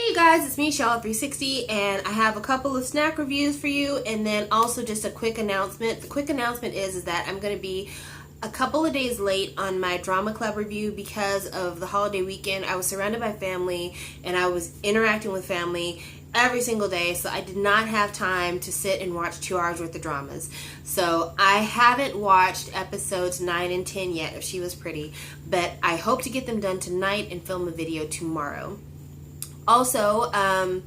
Hey guys, it's me, Shella360, and I have a couple of snack reviews for you, and then also just a quick announcement. The quick announcement is that I'm going to be a couple of days late on my drama club review because of the holiday weekend. I was surrounded by family, and I was interacting with family every single day, so I did not have time to sit and watch 2 hours worth of dramas. So I haven't watched episodes 9 and 10 yet of She Was Pretty, but I hope to get them done tonight and film a video tomorrow. Also, I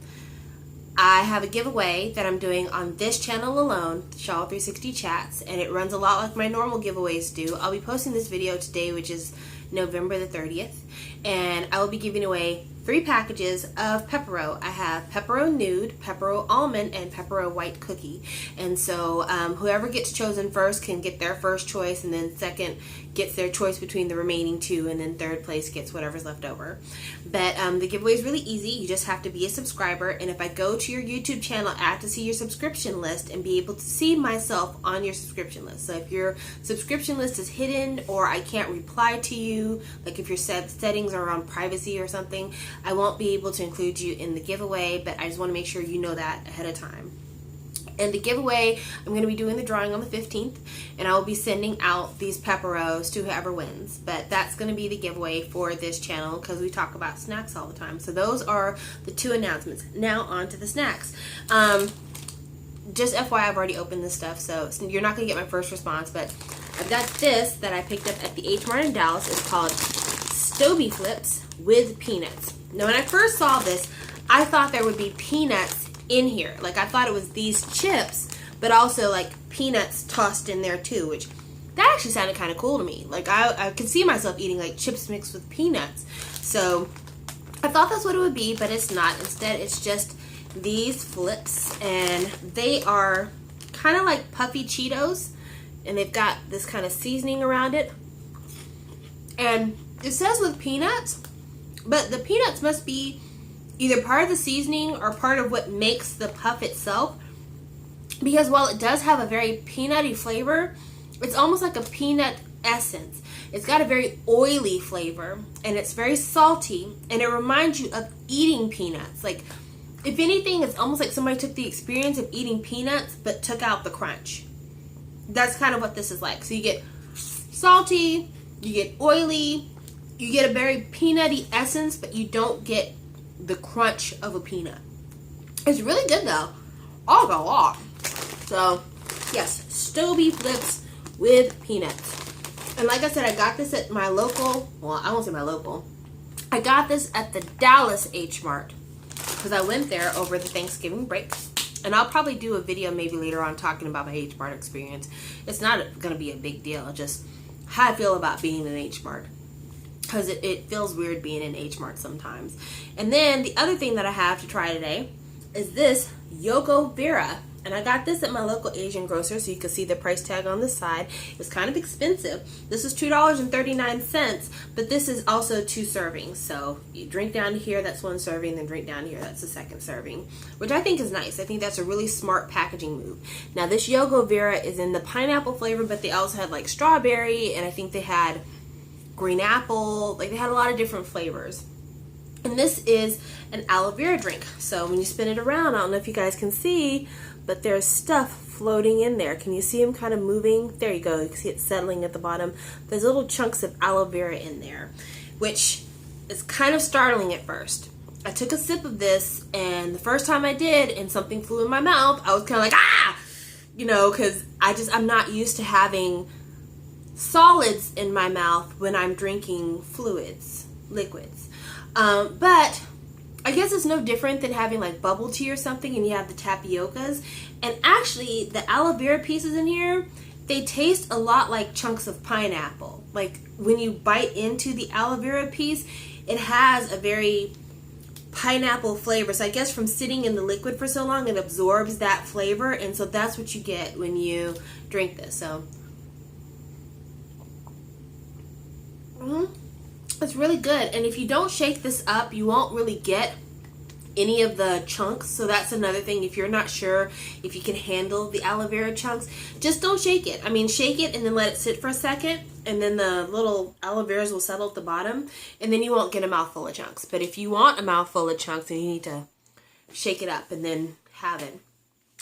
have a giveaway that I'm doing on this channel alone, Shella360 Chats, and it runs a lot like my normal giveaways do. I'll be posting this video today, which is November the 30th, and I will be giving away 3 packages of Pepero. I have Pepero Nude, Pepero Almond, and Pepero White Cookie. And so whoever gets chosen first can get their first choice, and then second gets their choice between the remaining 2, and then third place gets whatever's left over. But the giveaway is really easy. You just have to be a subscriber, and if I go to your YouTube channel, I have to see your subscription list and be able to see myself on your subscription list. So if your subscription list is hidden or I can't reply to you, like if your settings are on privacy or something, I won't be able to include you in the giveaway, but I just want to make sure you know that ahead of time. And the giveaway, I'm going to be doing the drawing on the 15th, and I will be sending out these Peperos to whoever wins. But that's going to be the giveaway for this channel because we talk about snacks all the time. So those are the 2 announcements. Now on to the snacks. Just FYI, I've already opened this stuff, so you're not going to get my first response, but I've got this that I picked up at the H Mart in Dallas. It's called Stobi Flips with peanuts. Now, when I first saw this, I thought there would be peanuts in here. Like, I thought it was these chips, but also like peanuts tossed in there too, which that actually sounded kind of cool to me. Like, I could see myself eating like chips mixed with peanuts. So I thought that's what it would be, but it's not. Instead, it's just these flips, and they are kind of like puffy Cheetos, and they've got this kind of seasoning around it. And it says with peanuts, but the peanuts must be either part of the seasoning or part of what makes the puff itself, because while it does have a very peanutty flavor, it's almost like a peanut essence. It's got a very oily flavor, and it's very salty, and it reminds you of eating peanuts. Like, if anything, it's almost like somebody took the experience of eating peanuts but took out the crunch. That's kind of what this is like. So you get salty, you get oily, you get a very peanutty essence, but you don't get the crunch of a peanut. It's really good though. Oh, a lot. So, yes, Stobi Flips with peanuts. And like I said, I got this at my local, well, I won't say my local. I got this at the Dallas H Mart because I went there over the Thanksgiving break. And I'll probably do a video maybe later on talking about my H Mart experience. It's not going to be a big deal. It's just how I feel about being in H Mart, because it feels weird being in H Mart sometimes. And then the other thing that I have to try today is this Yogo Vera. And I got this at my local Asian grocer, so you can see the price tag on the side. It's kind of expensive. This is $2.39, but this is also 2 servings. So you drink down here, that's 1 serving, then drink down here, that's the 2nd serving, which I think is nice. I think that's a really smart packaging move. Now, this Yogo Vera is in the pineapple flavor, but they also had like strawberry, and I think they had green apple. Like, they had a lot of different flavors. And this is an aloe vera drink. So when you spin it around, I don't know if you guys can see, but there's stuff floating in there. Can you see them kind of moving? There you go. You can see it settling at the bottom. There's little chunks of aloe vera in there, which is kind of startling at first. I took a sip of this, and the first time I did and something flew in my mouth, I was kind of like, ah! You know, because I'm not used to having solids in my mouth when I'm drinking liquids. But I guess it's no different than having like bubble tea or something and you have the tapiocas. And actually, the aloe vera pieces in here, they taste a lot like chunks of pineapple. Like, when you bite into the aloe vera piece, it has a very pineapple flavor. So I guess from sitting in the liquid for so long, it absorbs that flavor. And so that's what you get when you drink this. So it's really good. And if you don't shake this up, you won't really get any of the chunks. So that's another thing. If you're not sure if you can handle the aloe vera chunks, just don't shake it. I mean, shake it and then let it sit for a second, and then the little aloe veras will settle at the bottom, and then you won't get a mouthful of chunks. But if you want a mouthful of chunks, then you need to shake it up and then have it.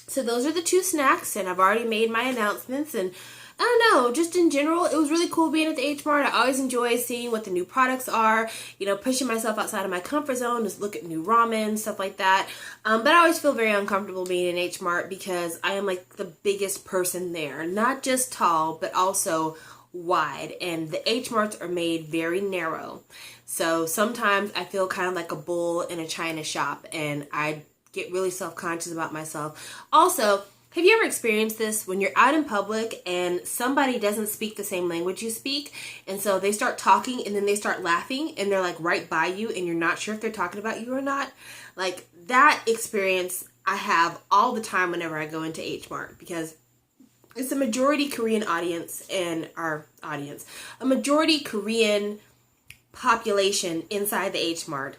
So those are the 2 snacks, and I've already made my announcements. And I don't know, just in general, it was really cool being at the H Mart. I always enjoy seeing what the new products are, you know, pushing myself outside of my comfort zone, just look at new ramen, stuff like that. But I always feel very uncomfortable being in H Mart because I am like the biggest person there. Not just tall, but also wide. And the H Marts are made very narrow. So sometimes I feel kind of like a bull in a china shop, and I get really self-conscious about myself. Also, have you ever experienced this when you're out in public and somebody doesn't speak the same language you speak, and so they start talking and then they start laughing and they're like right by you and you're not sure if they're talking about you or not? Like, that experience I have all the time whenever I go into H Mart, because it's a majority Korean audience in our audience, a majority Korean population inside the H Mart.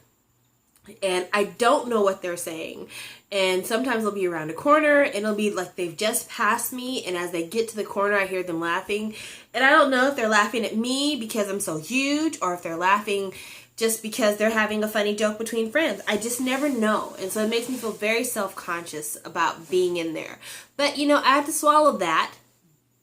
And I don't know what they're saying. And sometimes they'll be around a corner and it'll be like they've just passed me, and as they get to the corner I hear them laughing. And I don't know if they're laughing at me because I'm so huge, or if they're laughing just because they're having a funny joke between friends. I just never know. And so it makes me feel very self-conscious about being in there. But, you know, I have to swallow that,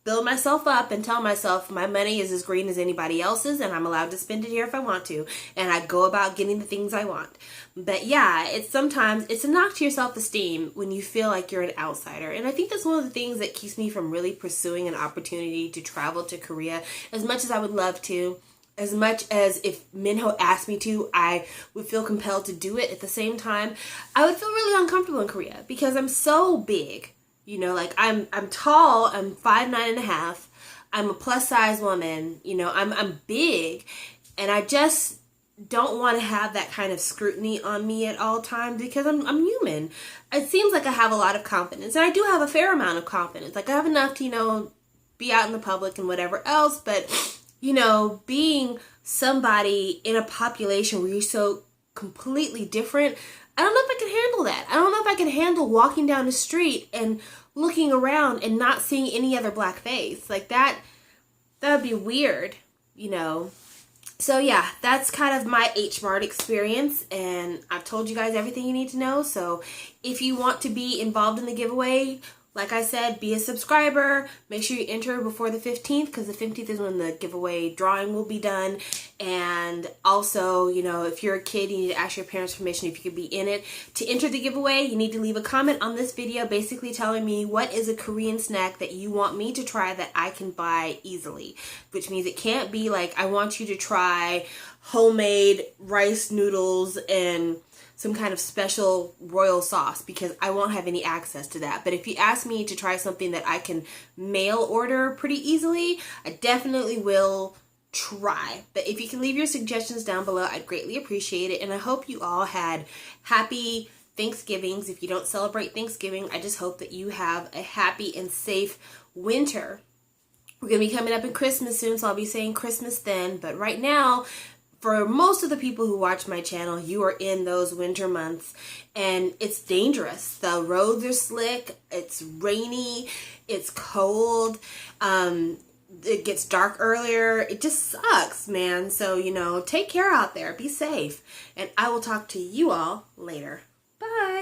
build myself up, and tell myself my money is as green as anybody else's, and I'm allowed to spend it here if I want to, and I go about getting the things I want. But yeah, it's a knock to your self-esteem when you feel like you're an outsider. And I think that's one of the things that keeps me from really pursuing an opportunity to travel to Korea as much as I would love to. As much as if Minho asked me to, I would feel compelled to do it. At the same time, I would feel really uncomfortable in Korea because I'm so big. You know, like I'm tall, I'm 5'9.5". I'm a plus size woman, you know, I'm big, and I just don't want to have that kind of scrutiny on me at all times because I'm human. It seems like I have a lot of confidence, and I do have a fair amount of confidence. Like, I have enough to, you know, be out in the public and whatever else, but, you know, being somebody in a population where you're so completely different, I don't know if I can handle that. I don't know if I can handle walking down the street and looking around and not seeing any other black face. Like, that would be weird, you know. So yeah, that's kind of my H Mart experience, and I've told you guys everything you need to know. So if you want to be involved in the giveaway, like I said, be a subscriber. Make sure you enter before the 15th, because the 15th is when the giveaway drawing will be done. And also, you know, if you're a kid, you need to ask your parents' permission if you could be in it. To enter the giveaway, you need to leave a comment on this video basically telling me what is a Korean snack that you want me to try that I can buy easily. Which means it can't be like, I want you to try homemade rice noodles and some kind of special royal sauce, because I won't have any access to that. But if you ask me to try something that I can mail order pretty easily, I definitely will try. But if you can leave your suggestions down below, I'd greatly appreciate it. And I hope you all had happy Thanksgivings. If you don't celebrate Thanksgiving, I just hope that you have a happy and safe winter. We're going to be coming up in Christmas soon, so I'll be saying Christmas then. But right now, for most of the people who watch my channel, you are in those winter months, and it's dangerous. The roads are slick, it's rainy, it's cold, it gets dark earlier. It just sucks, man. So, you know, take care out there, be safe, and I will talk to you all later. Bye.